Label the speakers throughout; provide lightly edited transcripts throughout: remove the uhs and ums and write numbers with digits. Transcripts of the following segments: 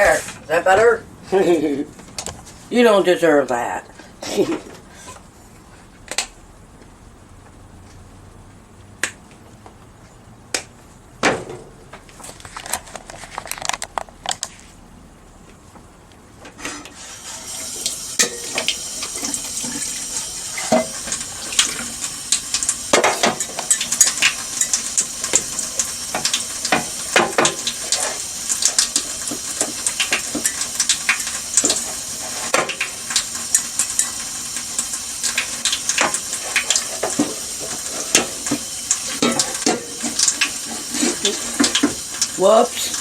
Speaker 1: There, is that better? You don't deserve that. Whoops.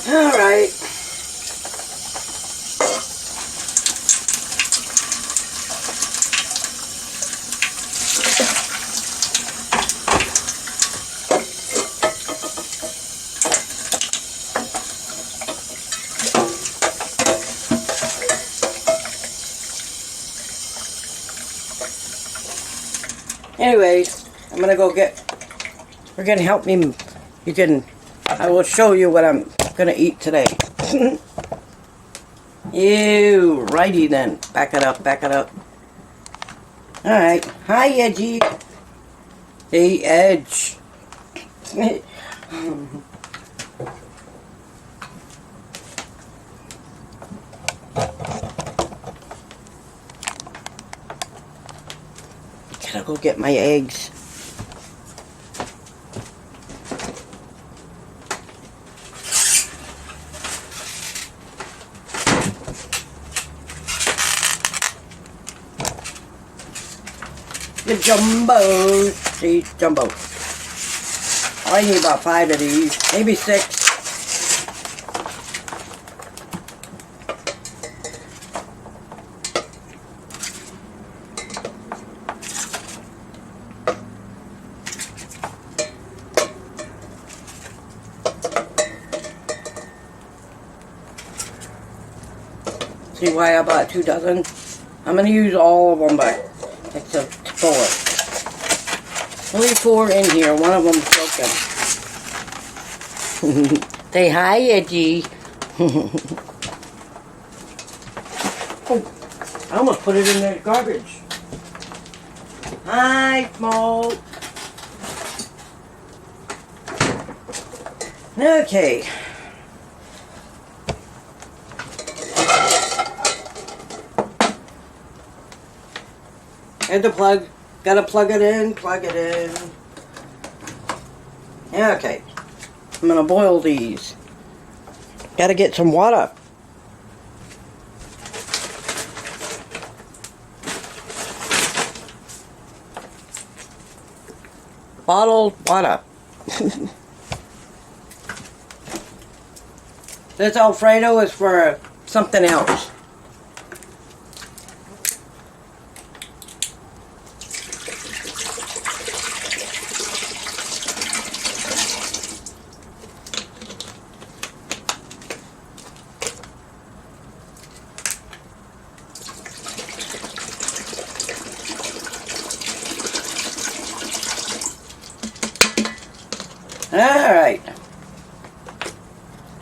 Speaker 1: All right. Anyways, I'm gonna go get. You're gonna help me. You can. I will show you what I'm gonna eat today. Ew, righty then. Back it up, back it up. Alright. Hi, Edgy. Hey, Edge. Gotta go get my eggs. The jumbo, see, jumbo. I need about 5 of these, maybe 6. See why I bought 2 dozen? I'm going to use all of them, but it's a 4. Only 4 in here. One of them's broken. Say hi, Edgy. Oh, I almost put it in the garbage. Hi, Smoke. Okay. And the plug. Gotta plug it in, plug it in. Yeah, okay. I'm gonna boil these. Gotta get some water. Bottled water. This Alfredo is for something else. Alright.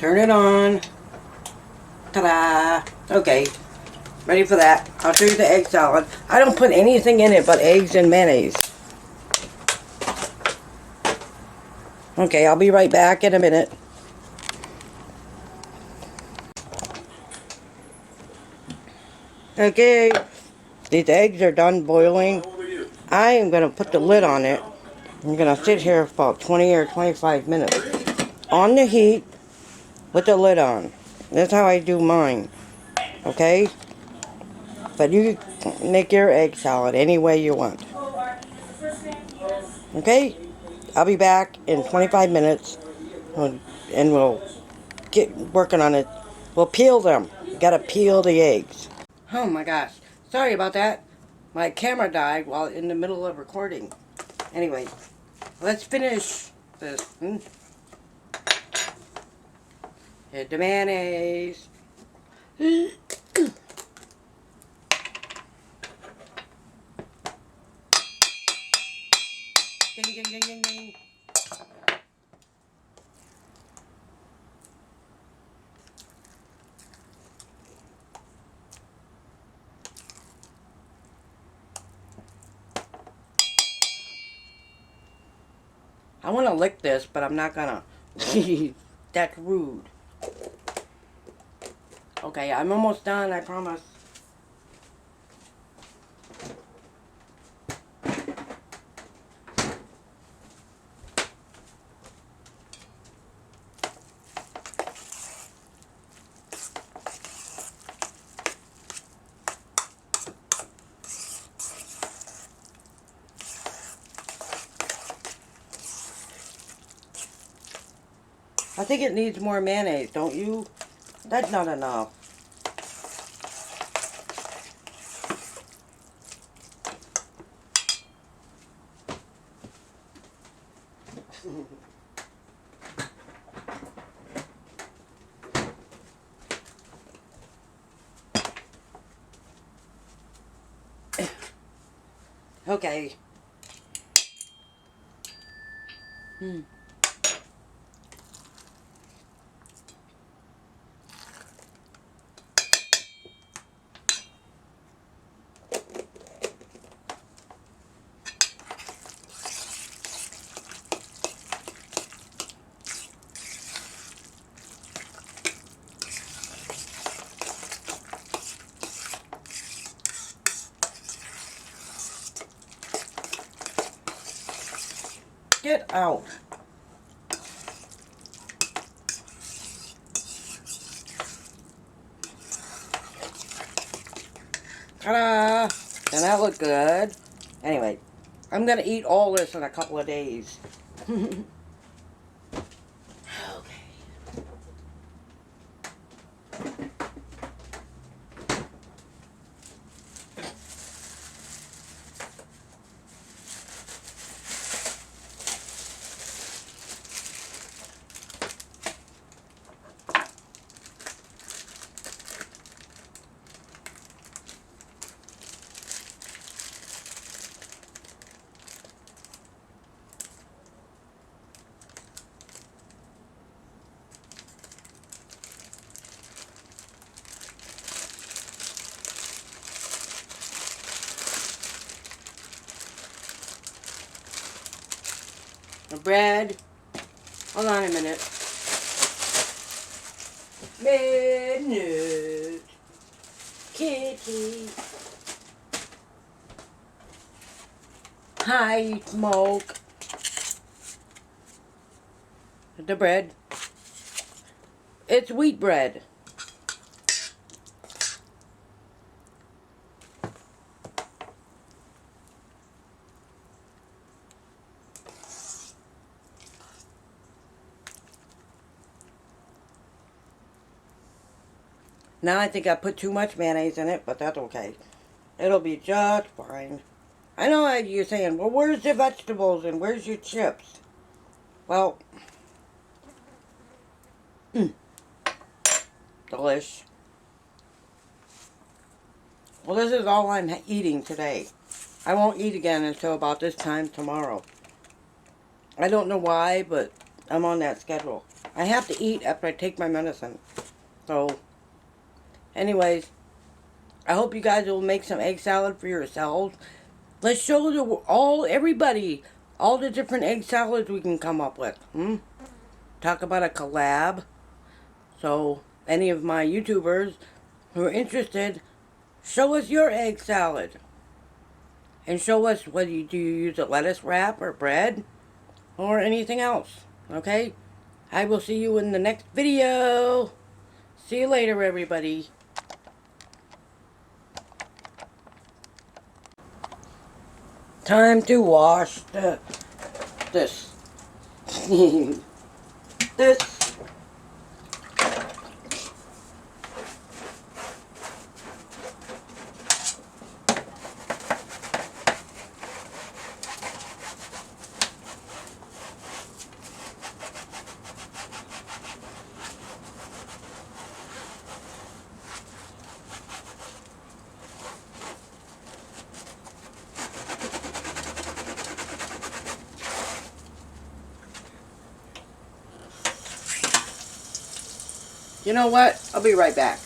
Speaker 1: Turn it on. Ta-da! Okay, ready for that. I'll show you the egg salad. I don't put anything in it but eggs and mayonnaise. Okay, I'll be right back in a minute. Okay, these eggs are done boiling. I am going to put the lid on it. I'm going to sit here for about 20 or 25 minutes on the heat with the lid on. That's how I do mine. Okay? But you make your egg salad any way you want. Okay? I'll be back in 25 minutes and we'll get working on it. We'll peel them. You gotta peel the eggs. Oh my gosh. Sorry about that. My camera died while in the middle of recording. Anyway, let's finish this. Hit the mayonnaise. Ding, ding, ding, ding, ding. I want to lick this, but I'm not gonna. That's rude. Okay, I'm almost done, I promise. I think it needs more mayonnaise, don't you? That's not enough. Okay. Get out. Ta-da! Doesn't that look good? Anyway, I'm gonna eat all this in a couple of days. Okay. The bread. Hold on a minute. Minute. Kitty. Hi, smoke. The bread. It's wheat bread. Now I think I put too much mayonnaise in it, but that's okay. It'll be just fine. I know you're saying, well, where's your vegetables and where's your chips? Well, delish. Well, this is all I'm eating today. I won't eat again until about this time tomorrow. I don't know why, but I'm on that schedule. I have to eat after I take my medicine. So, anyways, I hope you guys will make some egg salad for yourselves. Let's show everybody all the different egg salads we can come up with. Talk about a collab. So, any of my YouTubers who are interested, show us your egg salad. And show us whether do you use a lettuce wrap or bread or anything else. Okay? I will see you in the next video. See you later, everybody. Time to wash this. This. You know what? I'll be right back.